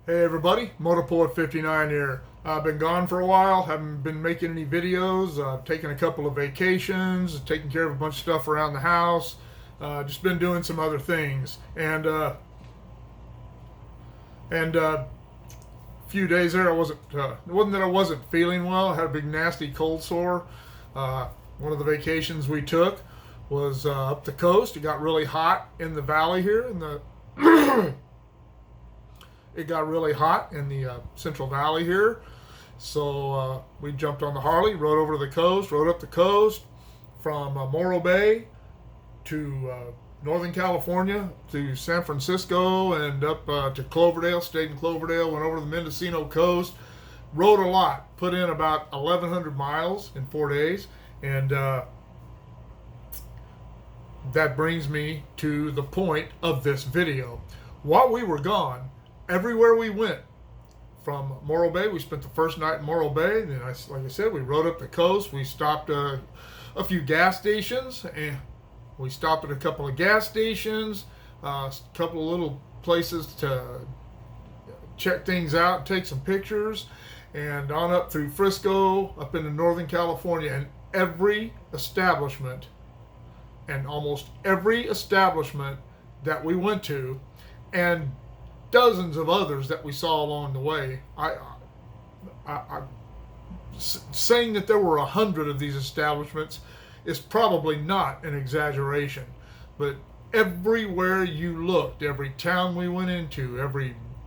Hey everybody, Motorport59 here. I've been gone for a while, haven't been making any videos, taking a couple of vacations, taking care of a bunch of stuff around the house, just been doing some other things. And a few days there, it wasn't that I wasn't feeling well. I had a big nasty cold sore. One of the vacations we took was up the coast. It got really hot in the valley here, in the it got really hot in the Central Valley here. So we jumped on the Harley, rode over to the coast, rode up the coast from Morro Bay to Northern California to San Francisco and up to Cloverdale, stayed in Cloverdale, went over to the Mendocino coast, rode a lot, put in about 1,100 miles in 4 days. And that brings me to the point of this video. While we were gone, everywhere we went, from Morro Bay, we spent the first night in Morro Bay. Then, like I said, we rode up the coast. We stopped a few gas stations, and we stopped at a couple of gas stations, a couple of little places to check things out, take some pictures, and on up through Frisco, up into Northern California. And every establishment, and almost every establishment that we went to, and dozens of others that we saw along the way. Saying that there were 100 of these establishments is probably not an exaggeration, but everywhere you looked, every town we went into,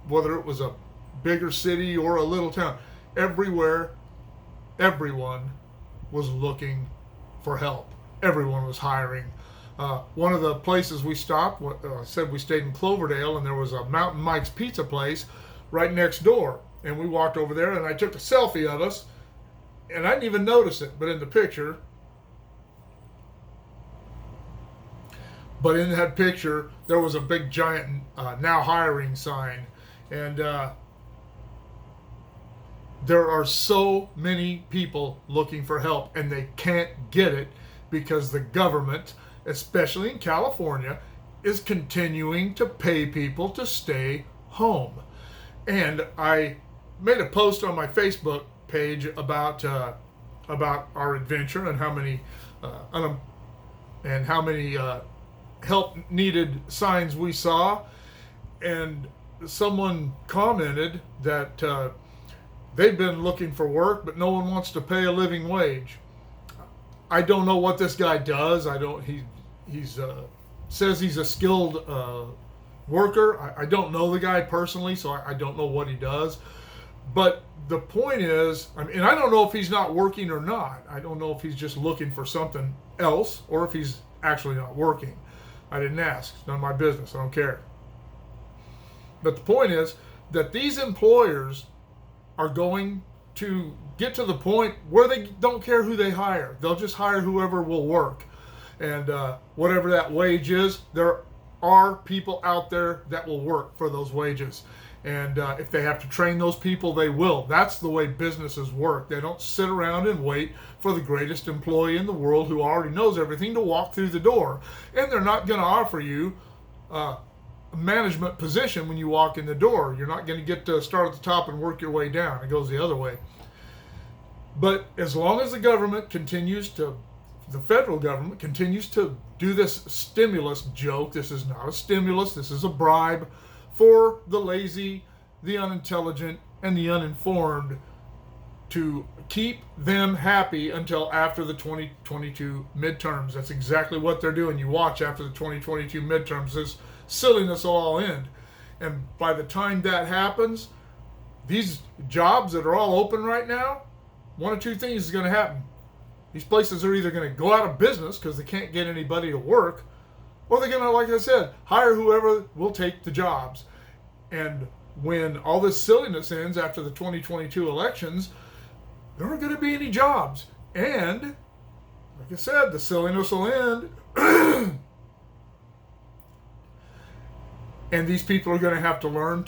whether it was a bigger city or a little town, everywhere, everyone was looking for help. Everyone was hiring. One of the places we stopped, said we stayed in Cloverdale, and there was a Mountain Mike's pizza place right next door. And we walked over there, and I took a selfie of us, and I didn't even notice it, but in that picture, there was a big giant now hiring sign. And there are so many people looking for help, and they can't get it because the government, especially in California, is continuing to pay people to stay home. And I made a post on my Facebook page about our adventure and how many help needed signs we saw. And someone commented that they've been looking for work, but no one wants to pay a living wage. I don't know what this guy does. He's says he's a skilled worker. I don't know the guy personally, so I don't know what he does. But the point is, and I don't know if he's not working or not. I don't know if he's just looking for something else or if he's actually not working. I didn't ask. It's none of my business. I don't care. But the point is that these employers are going to get to the point where they don't care who they hire. They'll just hire whoever will work. And whatever that wage is, there are people out there that will work for those wages. And if they have to train those people, they will. That's the way businesses work. They don't sit around and wait for the greatest employee in the world who already knows everything to walk through the door. And they're not going to offer you a management position when you walk in the door. You're not going to get to start at the top and work your way down. It goes the other way. But as long as the federal government continues to do this stimulus joke, this is not a stimulus, this is a bribe for the lazy, the unintelligent, and the uninformed, to keep them happy until after the 2022 midterms. That's exactly what they're doing. You watch after the 2022 midterms, this silliness will all end. And by the time that happens, these jobs that are all open right now, one of two things is going to happen. These places are either going to go out of business because they can't get anybody to work, or they're going to, like I said, hire whoever will take the jobs. And when all this silliness ends after the 2022 elections, there aren't going to be any jobs. And, like I said, the silliness will end. And these people are going to have to learn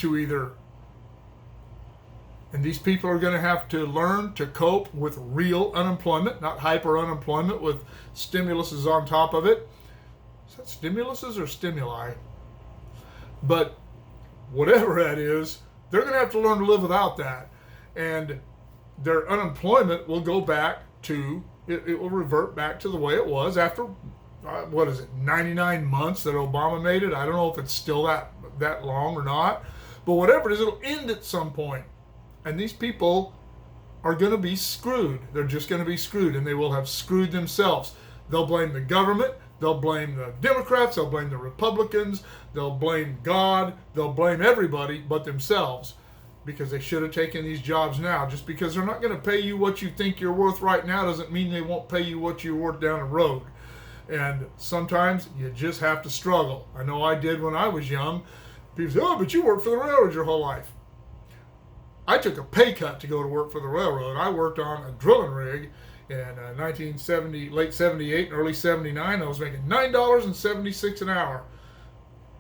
to cope with real unemployment, not hyper unemployment with stimuluses on top of it. Is that stimuluses or stimuli? But whatever that is, they're going to have to learn to live without that. And their unemployment will go back to, it will revert back to the way it was after, 99 months that Obama made it. I don't know if it's still that long or not. But whatever it is, it'll end at some point. And these people are going to be screwed. They're just going to be screwed, and they will have screwed themselves. They'll blame the government. They'll blame the Democrats. They'll blame the Republicans. They'll blame God. They'll blame everybody but themselves, because they should have taken these jobs now. Just because they're not going to pay you what you think you're worth right now doesn't mean they won't pay you what you're worth down the road. And sometimes you just have to struggle. I know I did when I was young. People say, oh, but you worked for the railroad your whole life. I took a pay cut to go to work for the railroad. I worked on a drilling rig in 1970, late 78 and early 79. I was making $9.76 an hour.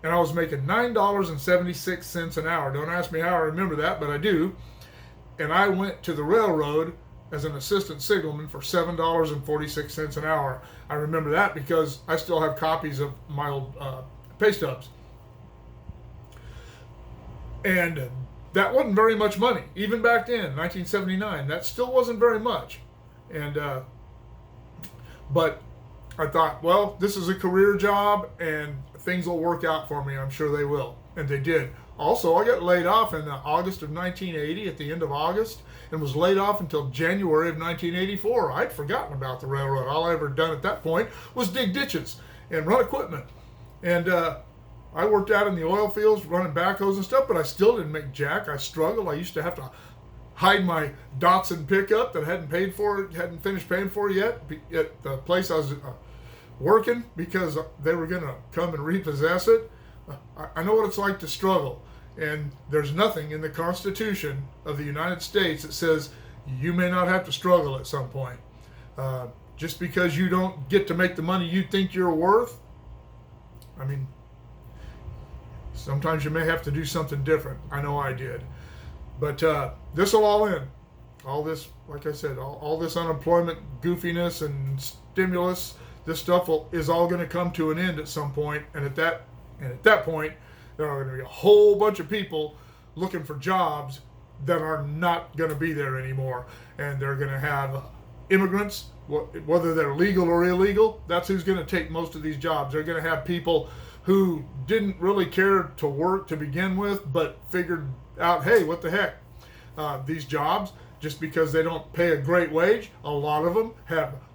And I was making $9.76 an hour. Don't ask me how I remember that, but I do. And I went to the railroad as an assistant signalman for $7.46 an hour. I remember that because I still have copies of my old pay stubs. And that wasn't very much money. Even back then, 1979, that still wasn't very much. And but I thought, well, this is a career job and things will work out for me. I'm sure they will. And they did. Also, I got laid off in August of 1980, at the end of August, and was laid off until January of 1984. I'd forgotten about the railroad. All I ever done at that point was dig ditches and run equipment. And I worked out in the oil fields running backhoes and stuff, but I still didn't make jack. I struggled. I used to have to hide my Datsun pickup that I hadn't finished paying for yet at the place I was working, because they were going to come and repossess it. I know what it's like to struggle. And there's nothing in the Constitution of the United States that says you may not have to struggle at some point. Just because you don't get to make the money you think you're worth, I mean, sometimes you may have to do something different. I know I did. But this will all end. All this, like I said, all this unemployment goofiness and stimulus, this stuff is all going to come to an end at some point. And at that point, there are going to be a whole bunch of people looking for jobs that are not going to be there anymore. And they're going to have immigrants, whether they're legal or illegal, that's who's going to take most of these jobs. They're going to have people who didn't really care to work to begin with, but figured out, hey, what the heck? These jobs, just because they don't pay a great wage, a lot of them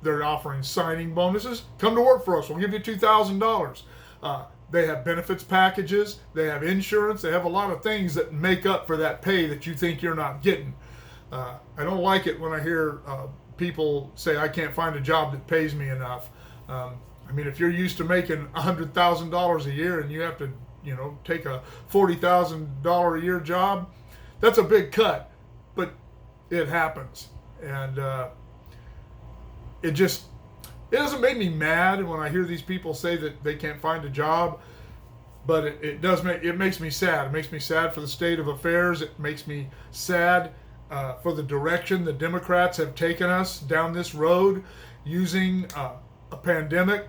they're offering signing bonuses. Come to work for us. We'll give you $2,000. They have benefits packages. They have insurance. They have a lot of things that make up for that pay that you think you're not getting. I don't like it when I hear people say, I can't find a job that pays me enough. I mean, if you're used to making $100,000 a year and you have to, take a $40,000 a year job, that's a big cut, but it happens. And it doesn't make me mad when I hear these people say that they can't find a job, but it makes me sad. It makes me sad for the state of affairs. It makes me sad for the direction the Democrats have taken us down this road, using a pandemic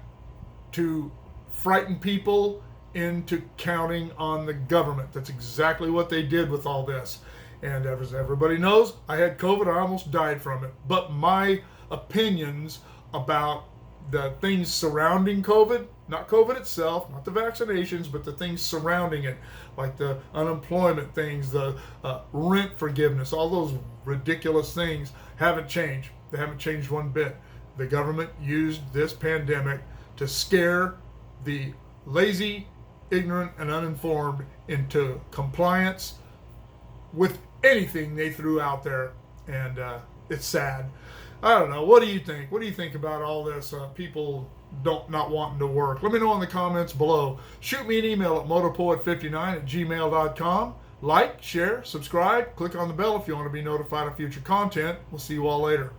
to frighten people into counting on the government. That's exactly what they did with all this. And as everybody knows, I had COVID. I almost died from it. But my opinions about the things surrounding COVID, not COVID itself, not the vaccinations, but the things surrounding it, like the unemployment things, the rent forgiveness, all those ridiculous things haven't changed. They haven't changed one bit. The government used this pandemic to scare the lazy, ignorant, and uninformed into compliance with anything they threw out there. And it's sad. I don't know. What do you think? What do you think about all this? People not wanting to work. Let me know in the comments below. Shoot me an email at motopoet59@gmail.com. Like, share, subscribe, click on the bell if you want to be notified of future content. We'll see you all later.